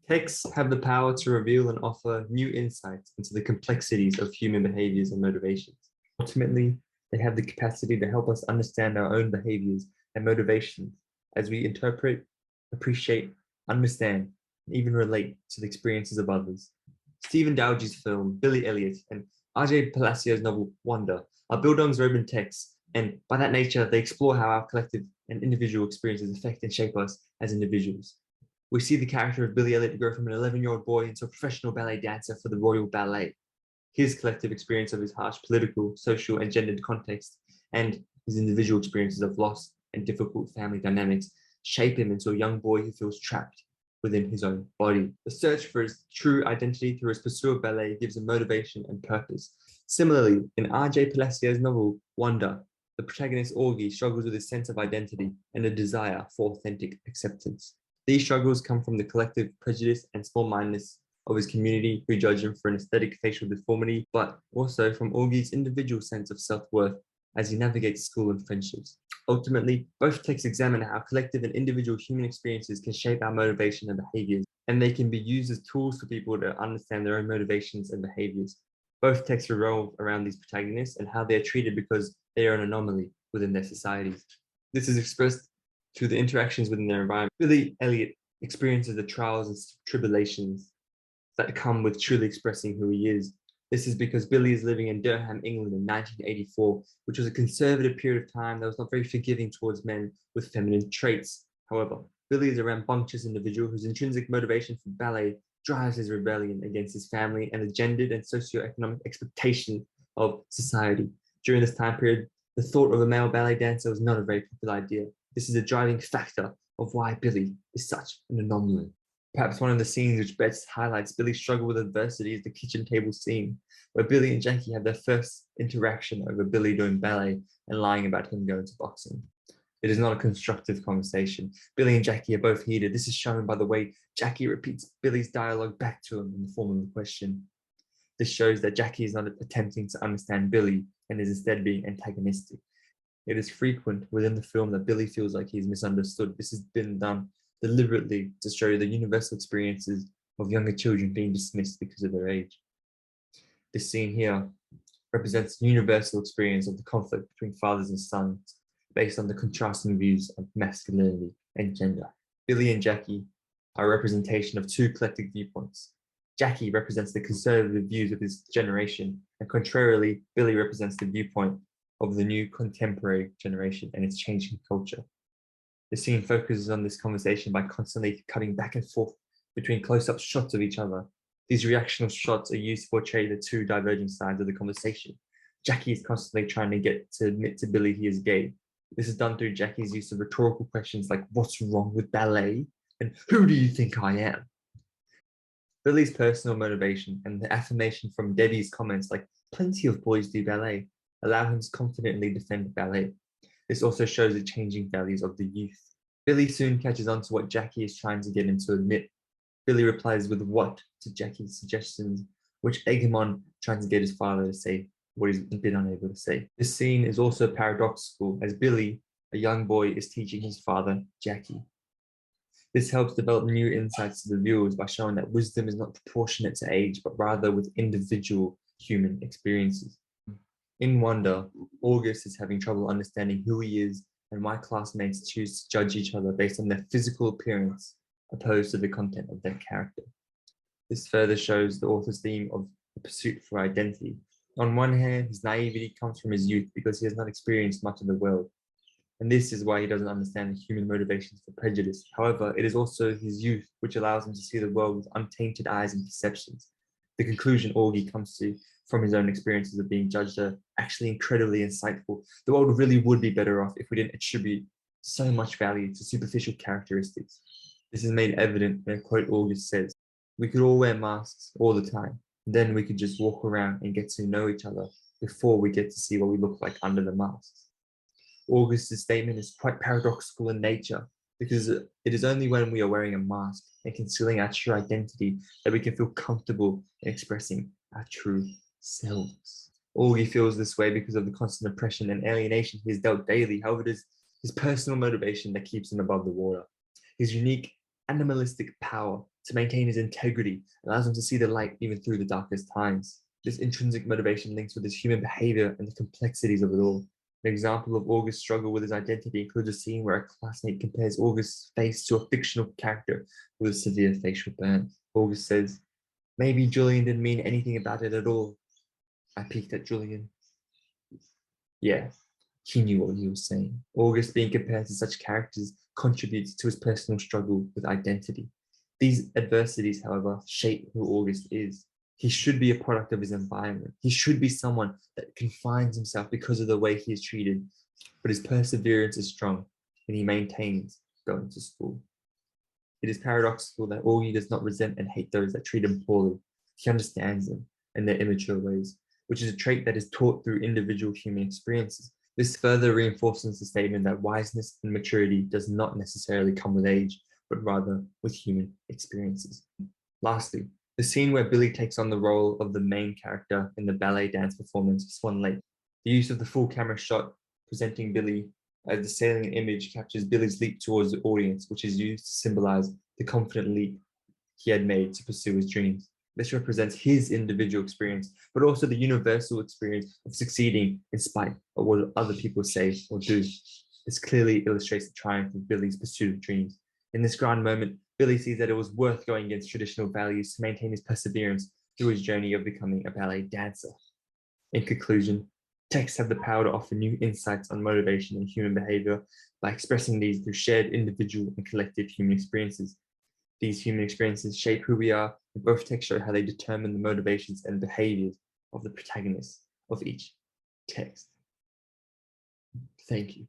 Texts have the power to reveal and offer new insights into the complexities of human behaviors and motivations. Ultimately, they have the capacity to help us understand our own behaviors and motivations as we interpret, appreciate, understand, and even relate to the experiences of others. Stephen Dowgie's film, Billy Elliot, and R.J. Palacio's novel, Wonder, are bildungsroman texts, and by that nature, they explore how our collective and individual experiences affect and shape us as individuals. We see the character of Billy Elliot grow from an 11-year-old boy into a professional ballet dancer for the Royal Ballet. His collective experience of his harsh political, social, and gendered context, and his individual experiences of loss and difficult family dynamics shape him into a young boy who feels trapped within his own body. The search for his true identity through his pursuit of ballet gives him motivation and purpose. Similarly, in R.J. Palacio's novel, Wonder, the protagonist Augie struggles with his sense of identity and a desire for authentic acceptance. These struggles come from the collective prejudice and small-mindedness of his community who judge him for an aesthetic facial deformity, but also from Augie's individual sense of self-worth as he navigates school and friendships. Ultimately, both texts examine how collective and individual human experiences can shape our motivation and behaviors, and they can be used as tools for people to understand their own motivations and behaviors. Both texts revolve around these protagonists and how they are treated because they are an anomaly within their societies. This is expressed through the interactions within their environment. Billy Elliot experiences the trials and tribulations that come with truly expressing who he is. This is because Billy is living in Durham, England in 1984, which was a conservative period of time that was not very forgiving towards men with feminine traits. However, Billy is a rambunctious individual whose intrinsic motivation for ballet drives his rebellion against his family and the gendered and socioeconomic expectations of society. During this time period, the thought of a male ballet dancer was not a very popular idea. This is a driving factor of why Billy is such an anomaly. Perhaps one of the scenes which best highlights Billy's struggle with adversity is the kitchen table scene, where Billy and Jackie have their first interaction over Billy doing ballet and lying about him going to boxing. It is not a constructive conversation. Billy and Jackie are both heated. This is shown by the way Jackie repeats Billy's dialogue back to him in the form of a question. This shows that Jackie is not attempting to understand Billy and is instead being antagonistic. It is frequent within the film that Billy feels like he's misunderstood. This has been done deliberately to show the universal experiences of younger children being dismissed because of their age. This scene here represents the universal experience of the conflict between fathers and sons based on the contrasting views of masculinity and gender. Billy and Jackie are a representation of two collective viewpoints. Jackie represents the conservative views of his generation, and contrarily, Billy represents the viewpoint of the new contemporary generation and its changing culture. The scene focuses on this conversation by constantly cutting back and forth between close-up shots of each other. These reactional shots are used to portray the two diverging sides of the conversation. Jackie is constantly trying to get to admit to Billy he is gay. This is done through Jackie's use of rhetorical questions like, "What's wrong with ballet?" and "Who do you think I am?" Billy's personal motivation and the affirmation from Debbie's comments like, "Plenty of boys do ballet," allow him to confidently defend ballet. This also shows the changing values of the youth. Billy soon catches on to what Jackie is trying to get him to admit. Billy replies with "what" to Jackie's suggestions, which egg him on trying to get his father to say what he's been unable to say. This scene is also paradoxical as Billy, a young boy, is teaching his father, Jackie. This helps develop new insights to the viewers by showing that wisdom is not proportionate to age, but rather with individual human experiences. In Wonder, August is having trouble understanding who he is and why classmates choose to judge each other based on their physical appearance opposed to the content of their character. This further shows the author's theme of the pursuit for identity. On one hand, his naivety comes from his youth because he has not experienced much of the world, and this is why he doesn't understand the human motivations for prejudice. However, it is also his youth which allows him to see the world with untainted eyes and perceptions. The conclusion Augie comes to from his own experiences of being judged are actually incredibly insightful. The world really would be better off if we didn't attribute so much value to superficial characteristics. This is made evident in a quote August says, "We could all wear masks all the time. Then we could just walk around and get to know each other before we get to see what we look like under the masks." August's statement is quite paradoxical in nature because it is only when we are wearing a mask and concealing our true identity that we can feel comfortable in expressing our true selves. Augie feels this way because of the constant oppression and alienation he is dealt daily. However, it is his personal motivation that keeps him above the water. His unique animalistic power to maintain his integrity, allows him to see the light even through the darkest times. This intrinsic motivation links with his human behavior and the complexities of it all. An example of August's struggle with his identity includes a scene where a classmate compares August's face to a fictional character with a severe facial burn. August says, "Maybe Julian didn't mean anything about it at all." I peeked at Julian. Yeah, he knew what he was saying. August being compared to such characters contributes to his personal struggle with identity. These adversities, however, shape who August is. He should be a product of his environment. He should be someone that confines himself because of the way he is treated, but his perseverance is strong and he maintains going to school. It is paradoxical that Augie does not resent and hate those that treat him poorly. He understands them and their immature ways, which is a trait that is taught through individual human experiences. This further reinforces the statement that wiseness and maturity does not necessarily come with age, but rather with human experiences. Lastly, the scene where Billy takes on the role of the main character in the ballet dance performance Swan Lake. The use of the full camera shot presenting Billy as the salient image captures Billy's leap towards the audience, which is used to symbolize the confident leap he had made to pursue his dreams. This represents his individual experience, but also the universal experience of succeeding in spite of what other people say or do. This clearly illustrates the triumph of Billy's pursuit of dreams. In this grand moment, Billy sees that it was worth going against traditional values to maintain his perseverance through his journey of becoming a ballet dancer. In conclusion, texts have the power to offer new insights on motivation and human behavior by expressing these through shared individual and collective human experiences. These human experiences shape who we are, and both texts show how they determine the motivations and behaviors of the protagonists of each text. Thank you.